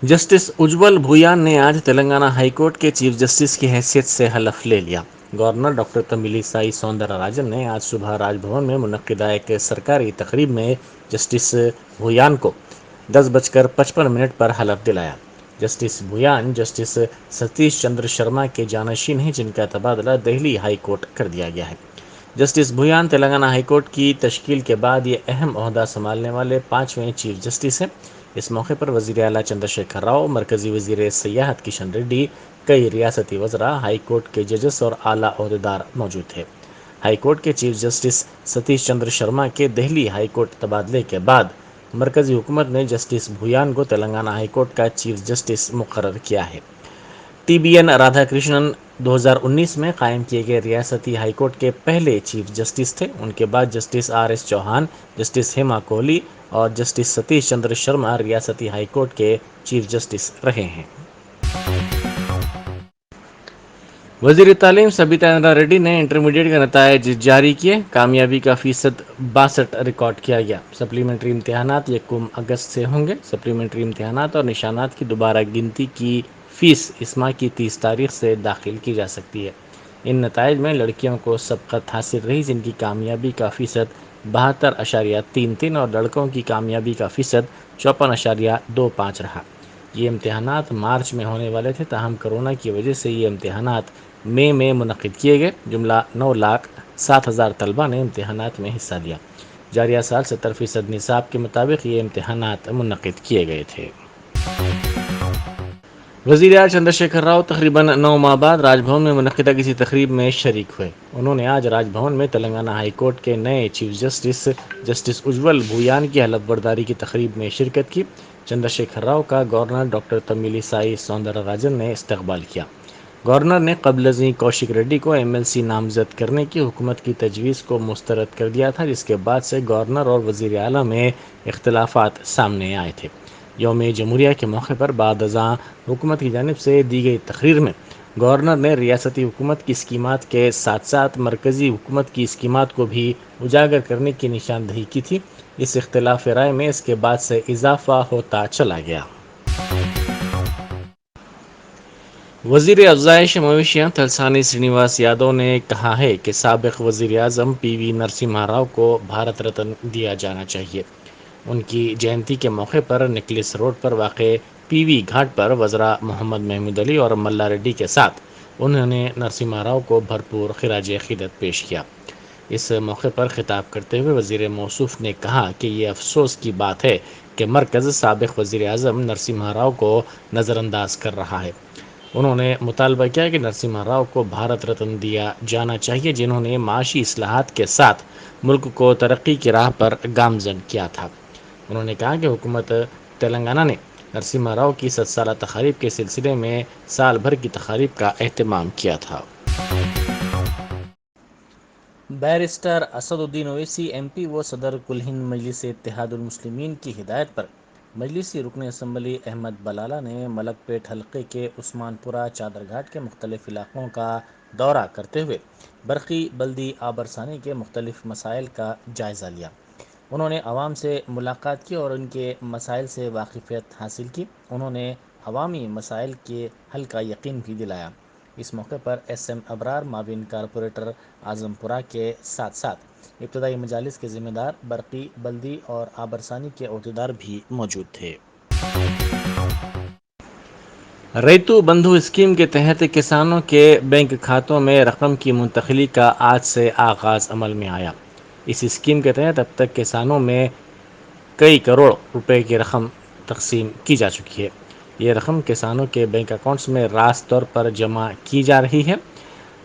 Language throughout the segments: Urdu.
جسٹس اجول بھویان نے آج تلنگانہ ہائی کورٹ کے چیف جسٹس کی حیثیت سے حلف لے لیا۔ گورنر ڈاکٹر تمیلی سائی سوندرا راجن نے آج صبح راج بھون میں منعقدہ ایک سرکاری تقریب میں جسٹس بھویان کو 10:55 پر حلف دلایا۔ جسٹس بھویان جسٹس ستیش چندر شرما کے جانشین ہیں، جن کا تبادلہ دہلی ہائی کورٹ کر دیا گیا ہے۔ جسٹس بھویان تلنگانہ ہائی کورٹ کی تشکیل کے بعد یہ اہم عہدہ سنبھالنے والے 5ویں چیف جسٹس ہیں۔ اس موقع پر وزیر اعلیٰ چندر شیکھر راؤ، مرکزی وزیر سیاحت کشن ریڈی، کئی ریاستی وزراء، ہائی کورٹ کے ججز اور اعلیٰ عہدیدار موجود تھے۔ ہائی کورٹ کے چیف جسٹس ستیش چندر شرما کے دہلی ہائی کورٹ تبادلے کے بعد مرکزی حکومت نے جسٹس بھویان کو تلنگانہ ہائی کورٹ کا چیف جسٹس مقرر کیا ہے۔ T B N Radhakrishnan 2019 میں قائم کیے گئے ریاستی ہائی کورٹ کے پہلے چیف جسٹس تھے۔ ان کے بعد justice R S Chauhan, justice Hima Kohli اور جسٹس ستیش چندر شرما ریاستی ہائی کورٹ کے چیف جسٹس رہے ہیں۔ وزیر تعلیم سبیتا اندرا ریڈی نے انٹرمیڈیٹ کے نتائج جاری کیے۔ کامیابی کا فیصد 62 ریکارڈ کیا گیا۔ سپلیمنٹری امتحانات 1 اگست سے ہوں گے۔ سپلیمنٹری امتحانات اور نشانات کی دوبارہ گنتی کی فیس اس ماہ کی 30 تاریخ سے داخل کی جا سکتی ہے۔ ان نتائج میں لڑکیوں کو سبقت حاصل رہی، جن کی کامیابی کا فیصد 72.33 اور لڑکوں کی کامیابی کا فیصد 54.25 رہا۔ یہ امتحانات مارچ میں ہونے والے تھے، تاہم کورونا کی وجہ سے یہ امتحانات مئی میں منعقد کیے گئے۔ جملہ 9,07,000 طلبہ نے امتحانات میں حصہ لیا۔ جاریہ سال 70% نصاب کے مطابق یہ امتحانات منعقد کیے گئے تھے۔ وزیر اعلیٰ چندر شیکھر راؤ تقریباً 9 ماہ بعد راج بھون میں منعقدہ کسی تقریب میں شریک ہوئے۔ انہوں نے آج راج بھون میں تلنگانہ ہائی کورٹ کے نئے چیف جسٹس جسٹس اجول بھویان کی حلف برداری کی تقریب میں شرکت کی۔ چندر شیکھر راؤ کا گورنر ڈاکٹر تمیلی سائی سوندرا راجن نے استقبال کیا۔ گورنر نے قبل ازیں کوشک ریڈی کو MLC نامزد کرنے کی حکومت کی تجویز کو مسترد کر دیا تھا، جس کے بعد سے گورنر اور وزیر اعلیٰ میں اختلافات سامنے آئے تھے۔ یوم جمہوریہ کے موقع پر بعد ازاں حکومت کی جانب سے دی گئی تقریر میں گورنر نے ریاستی حکومت کی اسکیمات کے ساتھ ساتھ مرکزی حکومت کی اسکیمات کو بھی اجاگر کرنے کی نشاندہی کی تھی۔ اس اختلاف رائے میں اس کے بعد سے اضافہ ہوتا چلا گیا۔ وزیر افزائش مویشیاں تلسانی سرینیواس یادو نے کہا ہے کہ سابق وزیر اعظم PV نرسمہا راؤ کو بھارت رتن دیا جانا چاہیے۔ ان کی جینتی کے موقع پر نکلس روڈ پر واقع PV گھاٹ پر وزراء محمد محمود علی اور ملا ریڈی کے ساتھ انہوں نے نرسمہا راؤ کو بھرپور خراج عقیدت پیش کیا۔ اس موقع پر خطاب کرتے ہوئے وزیر موصوف نے کہا کہ یہ افسوس کی بات ہے کہ مرکز سابق وزیر اعظم نرسمہا راؤ کو نظر انداز کر رہا ہے۔ انہوں نے مطالبہ کیا کہ نرسمہا راؤ کو بھارت رتن دیا جانا چاہیے، جنہوں نے معاشی اصلاحات کے ساتھ ملک کو ترقی کی راہ پر گامزن کیا تھا۔ انہوں نے کہا کہ حکومت تلنگانہ نے نرسمہا راؤ کی 100 سالہ تقریب کے سلسلے میں سال بھر کی تقریب کا اہتمام کیا تھا۔ بیرسٹر اسد الدین اویسی MP و صدر کل ہند مجلس اتحاد المسلمین کی ہدایت پر مجلسی رکن اسمبلی احمد بلالہ نے ملک پیٹ حلقے کے عثمان پورہ چادر گھاٹ کے مختلف علاقوں کا دورہ کرتے ہوئے برقی، بلدی، آبرسانی کے مختلف مسائل کا جائزہ لیا۔ انہوں نے عوام سے ملاقات کی اور ان کے مسائل سے واقفیت حاصل کی۔ انہوں نے عوامی مسائل کے حل کا یقین بھی دلایا۔ اس موقع پر SM ابرار، معاون کارپوریٹر اعظم پورہ کے ساتھ ساتھ ابتدائی مجالس کے ذمہ دار، برقی، بلدی اور آبرسانی کے عہدیدار بھی موجود تھے۔ ریتو بندھو اسکیم کے تحت کسانوں کے بینک کھاتوں میں رقم کی منتقلی کا آج سے آغاز عمل میں آیا۔ اس اسکیم کے تحت اب تک کسانوں میں کئی کروڑ روپے کی رقم تقسیم کی جا چکی ہے۔ یہ رقم کسانوں کے بینک اکاؤنٹس میں راست طور پر جمع کی جا رہی ہے۔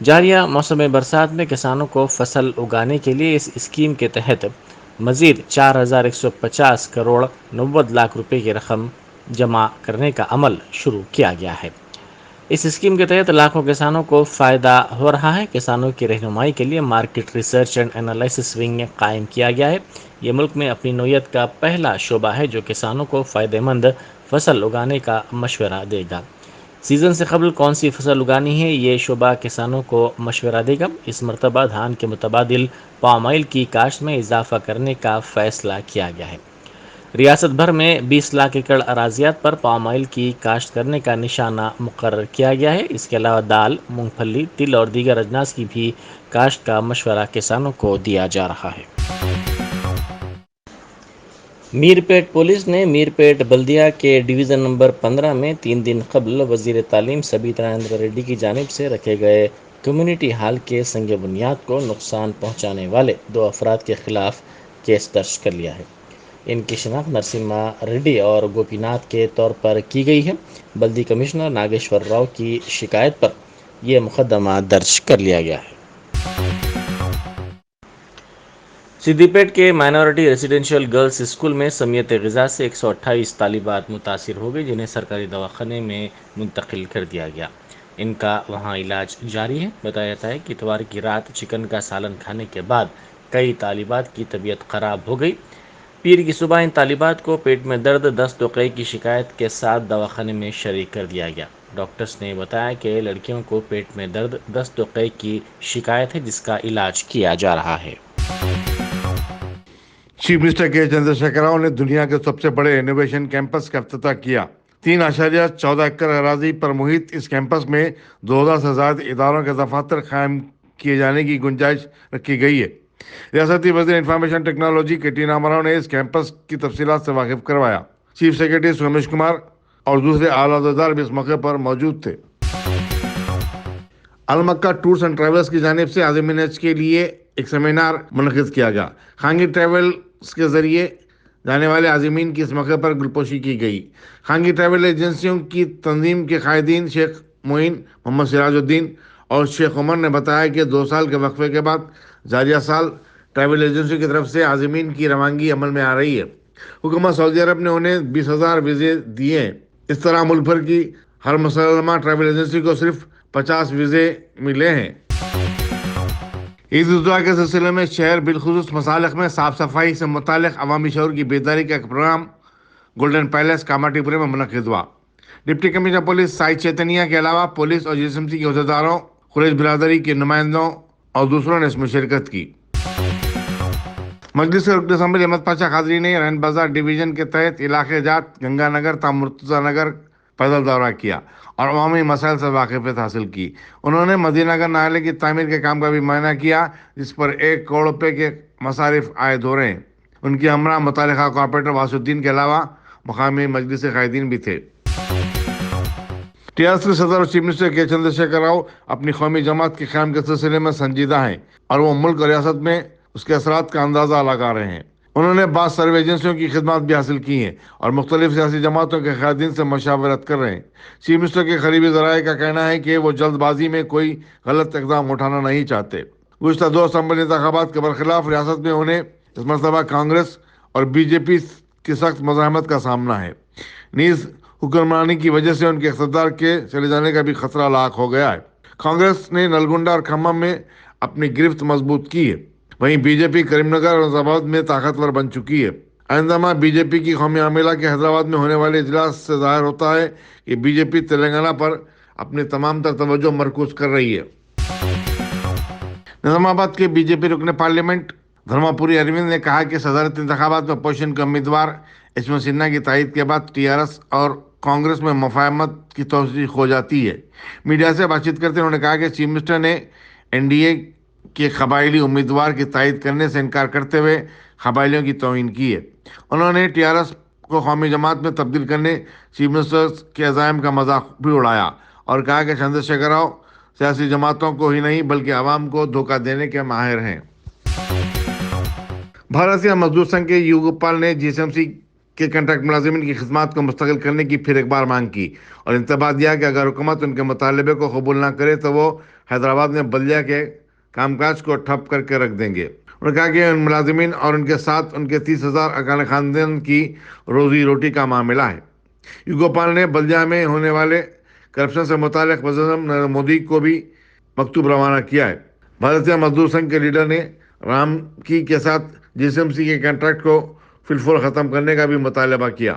جاریہ موسم برسات میں کسانوں کو فصل اگانے کے لیے اس اسکیم کے تحت مزید 4,150 کروڑ 90 لاکھ روپے کی رقم جمع کرنے کا عمل شروع کیا گیا ہے۔ اس اسکیم کے تحت لاکھوں کسانوں کو فائدہ ہو رہا ہے۔ کسانوں کی رہنمائی کے لیے market research and analysis wing قائم کیا گیا ہے۔ یہ ملک میں اپنی نوعیت کا پہلا شعبہ ہے جو کسانوں کو فائدہ مند فصل اگانے کا مشورہ دے گا۔ سیزن سے قبل کون سی فصل اگانی ہے، یہ شعبہ کسانوں کو مشورہ دے گا۔ اس مرتبہ دھان کے متبادل پام آئل کی کاشت میں اضافہ کرنے کا فیصلہ کیا گیا ہے۔ ریاست بھر میں 20 لاکھ ایکڑ اراضیات پر پام آئل کی کاشت کرنے کا نشانہ مقرر کیا گیا ہے۔ اس کے علاوہ دال، مونگ پھلی، تل اور دیگر اجناس کی بھی کاشت کا مشورہ کسانوں کو دیا جا رہا ہے۔ میرپیٹ پولیس نے میرپیٹ بلدیہ کے ڈویژن نمبر 15 میں 3 دن قبل وزیر تعلیم سبیتا رنجن ریڈی کی جانب سے رکھے گئے کمیونٹی ہال کے سنگ بنیاد کو نقصان پہنچانے والے 2 افراد کے خلاف کیس درج کر لیا ہے۔ ان کی شناخت نرسمہا ریڈی اور گوپی ناتھ کے طور پر کی گئی ہے۔ بلدی کمشنر ناگیشور راؤ کی شکایت پر یہ مقدمہ درج کر لیا گیا ہے۔ سدی پیٹ کے مائنورٹی ریزیڈنشیل گرلز اسکول میں سمیت غذا سے 128 طالبات متاثر ہو گئی، جنہیں سرکاری دواخانے میں منتقل کر دیا گیا۔ ان کا وہاں علاج جاری ہے۔ بتایا جاتا ہے کہ اتوار کی رات چکن کا سالن کھانے کے بعد کئی طالبات کی طبیعت خراب ہو گئی۔ پیر کی صبح ان طالبات کو پیٹ میں درد، دست و قے کی شکایت کے ساتھ دواخانے میں شریک کر دیا گیا۔ ڈاکٹرز نے بتایا کہ لڑکیوں کو پیٹ میں درد، دست و قے کی شکایت ہے، جس کا علاج کیا جا رہا ہے۔ چیف منسٹر کے چندر شیکھر راؤ نے دنیا کے سب سے بڑے انوویشن کیمپس کا افتتاح کیا۔ 3.14 ایکڑ اراضی پر محیط اس کیمپس میں 2000 سے زائد اداروں کے دفاتر قائم کیے جانے کی گنجائش رکھی گئی ہے۔ ریاستی وزیر انفارمیشن ٹیکنالوجی کے ٹی راماراؤ نے اس کیمپس کی تفصیلات سے واقف کروایا۔ چیف سیکرٹری سومیش کمار اور دوسرے اعلیٰ عہدیدار بھی اس موقع پر موجود تھے۔ المکہ ٹورز اینڈ ٹریولز کی جانب سے عازمین حج کے لیے ایک سیمینار منعقد کیا گیا۔ خانگی ٹریولز کے ذریعے جانے والے عازمین کی اس موقع پر گلپوشی کی گئی۔ خانگی ٹریول ایجنسیوں کی تنظیم کے قائدین شیخ معین، محمد سراج الدین اور شیخ عمر نے بتایا کہ 2 سال کے وقفے کے بعد جاریہ سال ٹریول ایجنسیوں کی طرف سے عازمین کی روانگی عمل میں آ رہی ہے۔ حکومت سعودی عرب نے انہیں 20,000 ویزے دیے ہیں۔ اس طرح ملک بھر کی ہر مسلمہ ٹریول ایجنسی کو صرف 50 ویزے ملے ہیں۔ عید الاضحیٰ کے سلسلے میں شہر بالخصوص مسالخ میں صاف صفائی سے متعلق عوامی شعور کی بیداری کا ایک پروگرام گولڈن پیلیس کاماٹی پورے میں منعقد ہوا۔ ڈپٹی کمشنر پولیس سائی چیتنیا کے علاوہ پولیس اور GSMC کے عہدیداروں، قریش برادری کے نمائندوں اور دوسروں نے اس میں شرکت کی۔ مجلس کے رکن اسمبلی احمد پاشا قادری نے رین بازار ڈویژن کے تحت علاقے جات گنگا نگر تا مرتضی نگر پیدل دورہ کیا اور عوامی مسائل سے واقفیت حاصل کی۔ انہوں نے مدینہ نگر نالے کی تعمیر کے کام کا بھی معائنہ کیا، جس پر 1 کروڑ روپے کے مصارف عائد ہو رہے ہیں۔ ان کی ہمراہ متعلقہ کارپوریٹر واسع الدین کے علاوہ مقامی مجلس قائدین بھی تھے۔ ریاست کے صدر اور چیف منسٹر کے چندر شیکھر راؤ اپنی قومی جماعت کے قیام کے سلسلے میں سنجیدہ ہیں اور وہ ملک اور ریاست میں اس کے اثرات کا اندازہ لگا رہے ہیں۔ انہوں نے بعض سروے ایجنسیوں کی خدمات بھی حاصل کی ہیں اور مختلف سیاسی جماعتوں کے قائدین سے مشاورت کر رہے ہیں۔ چیف منسٹر کے قریبی ذرائع کا کہنا ہے کہ وہ جلد بازی میں کوئی غلط اقدام اٹھانا نہیں چاہتے۔ گزشتہ 2 اسمبلی انتخابات کے برخلاف ریاست میں انہیں اس مرتبہ کانگریس اور BJP کی سخت مزاحمت کا سامنا ہے۔ نیز حکمرانی کی وجہ سے ان کے اقتدار کے چلے جانے کا بھی خطرہ لاحق ہو گیا ہے۔ کانگریس نے نلگنڈا اور کھمم میں اپنی گرفت مضبوط کی ہے، وہیں BJP کریم نگر اور حیدرآباد میں طاقتور بن چکی ہے۔ آئندہ ماہ BJP کی قومی عاملہ کے حیدرآباد میں ہونے والے اجلاس سے ظاہر ہوتا ہے کہ BJP تلنگانہ پر اپنی تمام تر توجہ مرکوز کر رہی ہے۔ نظام آباد کے BJP رکن پارلیمنٹ دھرما پوری اروند نے کہا کہ صدارتی انتخابات میں اپوزیشن کے امیدوار HM سنہا کی تائید کے بعد TRS اور کانگریس میں مفاہمت کی توثیق ہو جاتی ہے۔ میڈیا سے بات چیت کرتے انہوں نے کہا کہ چیف منسٹر نے NDA کے قبائلی امیدوار کی تائید کرنے سے انکار کرتے ہوئے قبائلیوں کی توہین کی ہے۔ انہوں نے TRS کو قومی جماعت میں تبدیل کرنے چیف منسٹر کے عزائم کا مذاق بھی اڑایا اور کہا کہ چندر شیکھر راؤ سیاسی جماعتوں کو ہی نہیں بلکہ عوام کو دھوکہ دینے کے ماہر ہیں۔ بھارتیہ مزدور سنگھ کے یو گوپال نے GSMC کے کنٹریکٹ ملازمین کی خدمات کو مستقل کرنے کی پھر ایک بار مانگ کی اور انتباہ دیا کہ اگر حکومت ان کے مطالبے کو قبول نہ کرے تو وہ حیدرآباد میں بلدیہ کے کام کاج کو ٹھپ کر کے رکھ دیں گے۔ انہوں نے کہا کہ ان ملازمین اور ان کے ساتھ ان کے 30,000 ارکان خاندان کی روزی روٹی کا معاملہ ہے۔ یو گوپال نے بلدیہ میں ہونے والے کرپشن سے متعلق وزیر اعظم نریندر مودی کو بھی مکتوب روانہ کیا ہے۔ بھارتیہ مزدور سنگھ کے لیڈر نے رام کی کے ساتھ GSMC کے کنٹریکٹ کو فی الفور ختم کرنے کا بھی مطالبہ کیا۔